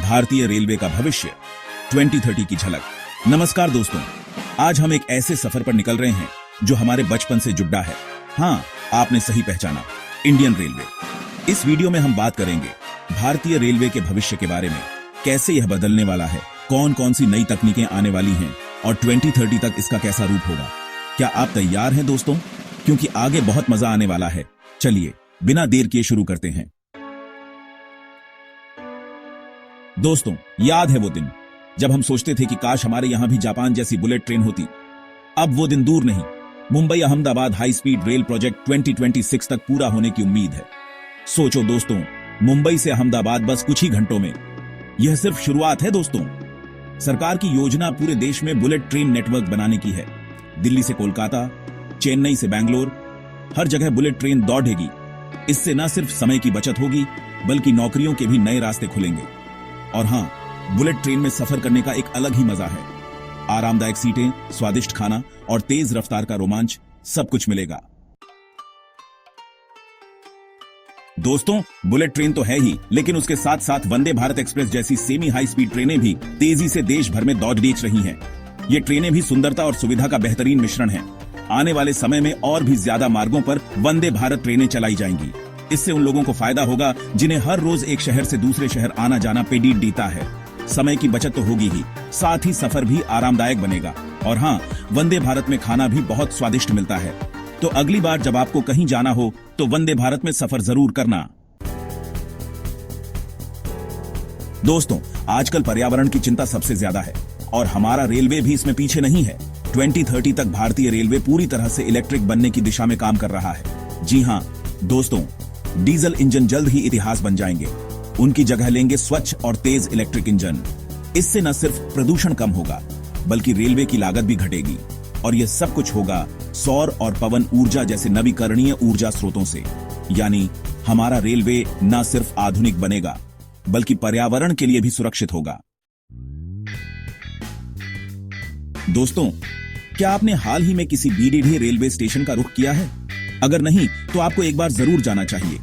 भारतीय रेलवे का भविष्य 2030 की झलक। नमस्कार दोस्तों, आज हम एक ऐसे सफर पर निकल रहे हैं जो हमारे बचपन से जुड़ा है। हाँ, आपने सही पहचाना, इंडियन रेलवे। इस वीडियो में हम बात करेंगे भारतीय रेलवे के भविष्य के बारे में, कैसे यह बदलने वाला है, कौन कौन सी नई तकनीकें आने वाली हैं और 2030 तक इसका कैसा रूप होगा। क्या आप तैयार हैं दोस्तों? क्योंकि आगे बहुत मजा आने वाला है। चलिए बिना देर किए शुरू करते हैं। दोस्तों, याद है वो दिन जब हम सोचते थे कि काश हमारे यहां भी जापान जैसी बुलेट ट्रेन होती। अब वो दिन दूर नहीं। Mumbai Ahmedabad high speed rail project 2026 तक पूरा होने की उम्मीद है। सोचो दोस्तों, मुंबई से अहमदाबाद बस कुछ ही घंटों में। यह सिर्फ शुरुआत है दोस्तों। सरकार की योजना पूरे देश में बुलेट ट्रेन नेटवर्क बनाने की है। दिल्ली से कोलकाता, चेन्नई से बैंगलोर, हर जगह बुलेट ट्रेन दौड़ेगी। इससे न सिर्फ समय की बचत होगी बल्कि नौकरियों के भी नए रास्ते खुलेंगे। और हां, बुलेट ट्रेन में सफर करने का एक अलग ही मजा है। आरामदायक सीटें, स्वादिष्ट खाना और तेज रफ्तार का रोमांच, सब कुछ मिलेगा। दोस्तों, बुलेट ट्रेन तो है ही, लेकिन उसके साथ साथ वंदे भारत एक्सप्रेस जैसी सेमी हाई स्पीड ट्रेनें भी तेजी से देश भर में दौड़ बेच रही हैं। ये ट्रेनें भी सुंदरता और सुविधा का बेहतरीन मिश्रण है। आने वाले समय में और भी ज्यादा मार्गों पर वंदे भारत ट्रेनें चलाई जाएंगी। इससे उन लोगों को फायदा होगा जिन्हें हर रोज एक शहर से दूसरे शहर आना जाना पेडीड देता है। समय की बचत तो होगी ही, साथ ही सफर भी आरामदायक बनेगा। और हाँ, वंदे भारत में खाना भी बहुत स्वादिष्ट मिलता है। तो अगली बार जब आपको कहीं जाना हो तो वंदे भारत में सफर जरूर करना। दोस्तों, आजकल पर्यावरण की चिंता सबसे ज्यादा है और हमारा रेलवे भी इसमें पीछे नहीं है। 2030 तक भारतीय रेलवे पूरी तरह से इलेक्ट्रिक बनने की दिशा में काम कर रहा है। जी हाँ दोस्तों, डीजल इंजन जल्द ही इतिहास बन जाएंगे। उनकी जगह लेंगे स्वच्छ और तेज इलेक्ट्रिक इंजन। इससे न सिर्फ प्रदूषण कम होगा बल्कि रेलवे की लागत भी घटेगी। और यह सब कुछ होगा सौर और पवन ऊर्जा जैसे नवीकरणीय ऊर्जा स्रोतों से। यानी हमारा रेलवे न सिर्फ आधुनिक बनेगा बल्कि पर्यावरण के लिए भी सुरक्षित होगा। दोस्तों, क्या आपने हाल ही में किसी बीडीडी रेलवे स्टेशन का रुख किया है? अगर नहीं तो आपको एक बार जरूर जाना चाहिए।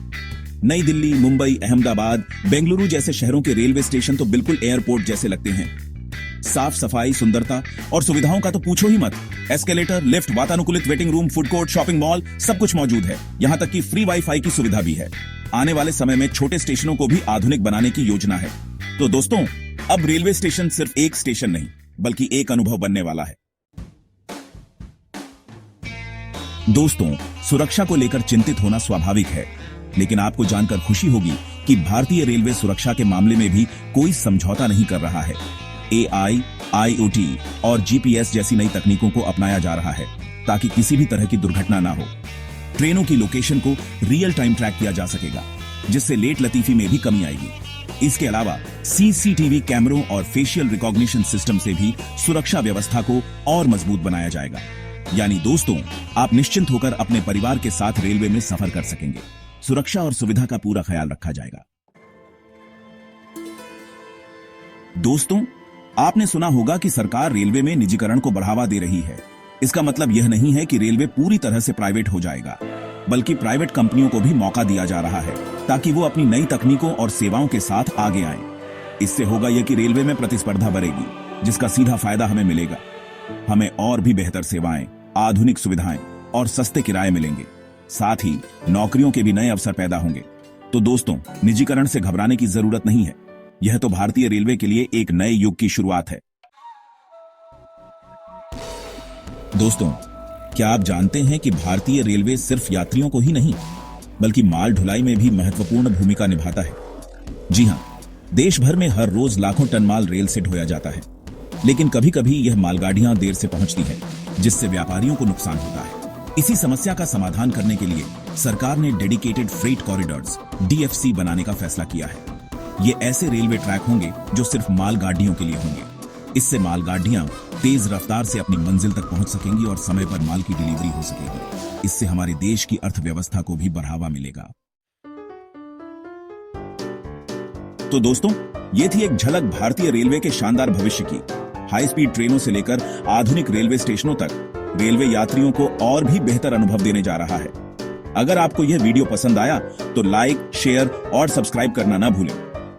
नई दिल्ली, मुंबई, अहमदाबाद, बेंगलुरु जैसे शहरों के रेलवे स्टेशन तो बिल्कुल एयरपोर्ट जैसे लगते हैं। साफ सफाई, सुंदरता और सुविधाओं का तो पूछो ही मत। एस्केलेटर, लिफ्ट, वातानुकूलित waiting room, food court, shopping mall, सब कुछ मौजूद है। यहां तक कि फ्री वाईफाई की सुविधा भी है। आने वाले समय में छोटे स्टेशनों को भी आधुनिक बनाने की योजना है। तो दोस्तों, अब रेलवे स्टेशन सिर्फ एक स्टेशन नहीं बल्कि एक अनुभव बनने वाला है। दोस्तों, सुरक्षा को लेकर चिंतित होना स्वाभाविक है, लेकिन आपको जानकर खुशी होगी कि भारतीय रेलवे सुरक्षा के मामले में भी कोई समझौता नहीं कर रहा है। AI, IoT और GPS जैसी नई तकनीकों को अपनाया जा रहा है ताकि किसी भी तरह की दुर्घटना ना हो। ट्रेनों की लोकेशन को रियल टाइम ट्रैक किया जा सकेगा, जिससे लेट लतीफी में भी कमी आएगी। इसके अलावा CCTV कैमरों और फेशियल रिकॉग्निशन सिस्टम से भी सुरक्षा व्यवस्था को और मजबूत बनाया जाएगा। यानी दोस्तों, आप निश्चिंत होकर अपने परिवार के साथ रेलवे में सफर कर सकेंगे। सुरक्षा और सुविधा का पूरा ख्याल रखा जाएगा। दोस्तों, आपने सुना होगा कि सरकार रेलवे में निजीकरण को बढ़ावा दे रही है। इसका मतलब यह नहीं है कि रेलवे पूरी तरह से प्राइवेट हो जाएगा, बल्कि प्राइवेट कंपनियों को भी मौका दिया जा रहा है ताकि वो अपनी नई तकनीकों और सेवाओं के साथ आगे आएं। इससे होगा यह कि रेलवे में प्रतिस्पर्धा बढ़ेगी, जिसका सीधा फायदा हमें मिलेगा। हमें और भी बेहतर सेवाएं, आधुनिक सुविधाएं और सस्ते किराए मिलेंगे। साथ ही नौकरियों के भी नए अवसर पैदा होंगे। तो दोस्तों, निजीकरण से घबराने की जरूरत नहीं है। यह तो भारतीय रेलवे के लिए एक नए युग की शुरुआत है। दोस्तों, क्या आप जानते हैं कि भारतीय रेलवे सिर्फ यात्रियों को ही नहीं बल्कि माल ढुलाई में भी महत्वपूर्ण भूमिका निभाता है। जी हां, देश भर में हर रोज लाखों टन माल रेल से ढोया जाता है, लेकिन कभी कभी यह मालगाड़ियां देर से पहुंचती है, जिससे व्यापारियों को नुकसान होता है। इसी समस्या का समाधान करने के लिए सरकार ने डेडिकेटेड फ्रेट कॉरिडोर्स DFC बनाने का फैसला किया है। ये ऐसे रेलवे ट्रैक होंगे जो सिर्फ मालगाड़ियों के लिए होंगे। इससे मालगाड़ियां तेज रफ्तार से अपनी मंजिल तक पहुंच सकेंगी और समय पर माल की डिलीवरी हो सकेगी। इससे हमारे देश की अर्थव्यवस्था को भी बढ़ावा मिलेगा। तो दोस्तों, ये थी एक झलक भारतीय रेलवे के शानदार भविष्य की। हाई स्पीड ट्रेनों से लेकर आधुनिक रेलवे स्टेशनों तक रेलवे यात्रियों को और भी बेहतर अनुभव देने जा रहा है। अगर आपको यह वीडियो पसंद आया तो लाइक, शेयर और सब्सक्राइब करना ना भूलें।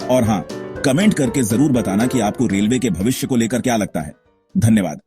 और हां, कमेंट करके जरूर बताना कि आपको रेलवे के भविष्य को लेकर क्या लगता है। धन्यवाद।